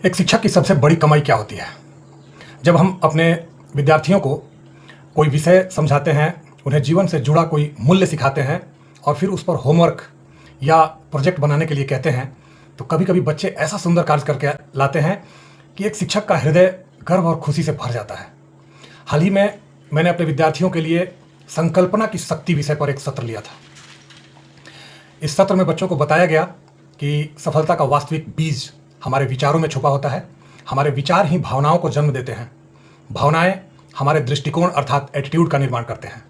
एक शिक्षक की सबसे बड़ी कमाई क्या होती है? जब हम अपने विद्यार्थियों को कोई विषय समझाते हैं, उन्हें जीवन से जुड़ा कोई मूल्य सिखाते हैं और फिर उस पर होमवर्क या प्रोजेक्ट बनाने के लिए कहते हैं, तो कभी-कभी बच्चे ऐसा सुंदर कार्य करके लाते हैं कि एक शिक्षक का हृदय गर्व और खुशी से भर जाता है। हाल ही में मैंने अपने विद्यार्थियों के लिए संकल्पना की शक्ति विषय पर एक सत्र लिया था। इस सत्र में बच्चों को बताया गया कि सफलता का वास्तविक बीज हमारे विचारों में छुपा होता है। हमारे विचार ही भावनाओं को जन्म देते हैं। भावनाएं हमारे दृष्टिकोण अर्थात एटीट्यूड का निर्माण करते हैं।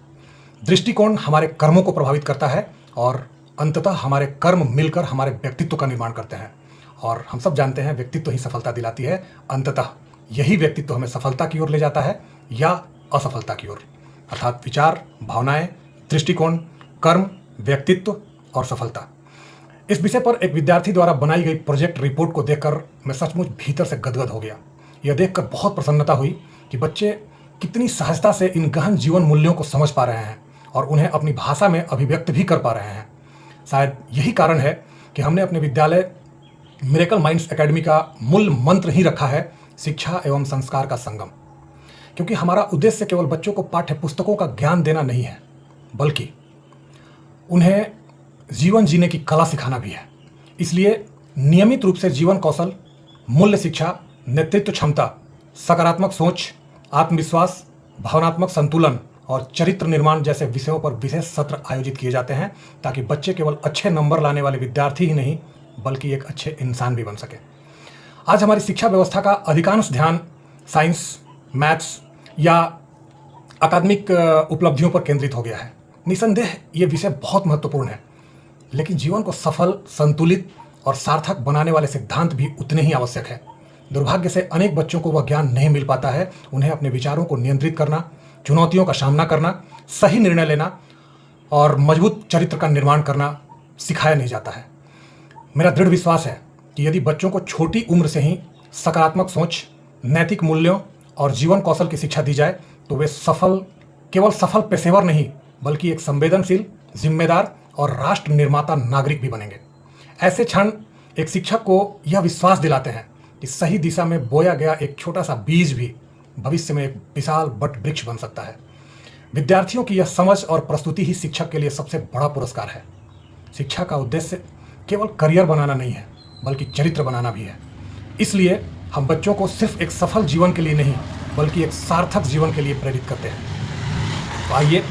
दृष्टिकोण हमारे कर्मों को प्रभावित करता है और अंततः हमारे कर्म मिलकर हमारे व्यक्तित्व का निर्माण करते हैं। और हम सब जानते हैं व्यक्तित्व ही सफलता दिलाती है। अंततः यही व्यक्तित्व हमें सफलता की ओर ले जाता है या असफलता की ओर, अर्थात विचार, भावनाएं, दृष्टिकोण, कर्म, व्यक्तित्व और सफलता। इस विषय पर एक विद्यार्थी द्वारा बनाई गई प्रोजेक्ट रिपोर्ट को देखकर मैं सचमुच भीतर से गदगद हो गया। यह देखकर बहुत प्रसन्नता हुई कि बच्चे कितनी सहजता से इन गहन जीवन मूल्यों को समझ पा रहे हैं और उन्हें अपनी भाषा में अभिव्यक्त भी कर पा रहे हैं। शायद यही कारण है कि हमने अपने विद्यालय मिरेकल माइंड्स एकेडमी का मूल मंत्र ही रखा है, शिक्षा एवं संस्कार का संगम। क्योंकि हमारा उद्देश्य केवल बच्चों को पाठ्य पुस्तकों का ज्ञान देना नहीं है, बल्कि उन्हें जीवन जीने की कला सिखाना भी है। इसलिए नियमित रूप से जीवन कौशल, मूल्य शिक्षा, नेतृत्व क्षमता, सकारात्मक सोच, आत्मविश्वास, भावनात्मक संतुलन और चरित्र निर्माण जैसे विषयों पर विशेष सत्र आयोजित किए जाते हैं, ताकि बच्चे केवल अच्छे नंबर लाने वाले विद्यार्थी ही नहीं बल्कि एक अच्छे इंसान भी बन सके। आज हमारी शिक्षा व्यवस्था का अधिकांश ध्यान साइंस, मैथ्स या अकादमिक उपलब्धियों पर केंद्रित हो गया है। निसंदेह ये विषय बहुत महत्वपूर्ण है, लेकिन जीवन को सफल, संतुलित और सार्थक बनाने वाले सिद्धांत भी उतने ही आवश्यक है। दुर्भाग्य से अनेक बच्चों को वह ज्ञान नहीं मिल पाता है। उन्हें अपने विचारों को नियंत्रित करना, चुनौतियों का सामना करना, सही निर्णय लेना और मजबूत चरित्र का निर्माण करना सिखाया नहीं जाता है। मेरा दृढ़ विश्वास है कि यदि बच्चों को छोटी उम्र से ही सकारात्मक सोच, नैतिक मूल्यों और जीवन कौशल की शिक्षा दी जाए तो वे केवल सफल पेशेवर नहीं बल्कि एक संवेदनशील, जिम्मेदार और राष्ट्र निर्माता नागरिक भी बनेंगे। ऐसे क्षण एक शिक्षक को यह विश्वास दिलाते हैं कि सही दिशा में बोया गया एक छोटा सा बीज भी भविष्य में एक विशाल वट वृक्ष बन सकता है। विद्यार्थियों की यह समझ और प्रस्तुति ही शिक्षक के लिए सबसे बड़ा पुरस्कार है। शिक्षा का उद्देश्य केवल करियर बनाना नहीं है बल्कि चरित्र बनाना भी है। इसलिए हम बच्चों को सिर्फ एक सफल जीवन के लिए नहीं बल्कि एक सार्थक जीवन के लिए प्रेरित करते हैं। तो आइए,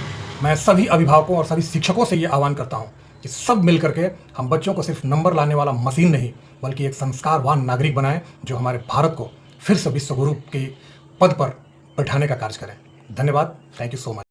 मैं सभी अभिभावकों और सभी शिक्षकों से ये आह्वान करता हूँ कि सब मिलकर के हम बच्चों को सिर्फ नंबर लाने वाला मशीन नहीं बल्कि एक संस्कारवान नागरिक बनाएं, जो हमारे भारत को फिर से विश्व गुरु के पद पर बैठाने का कार्य करें। धन्यवाद। Thank you so much.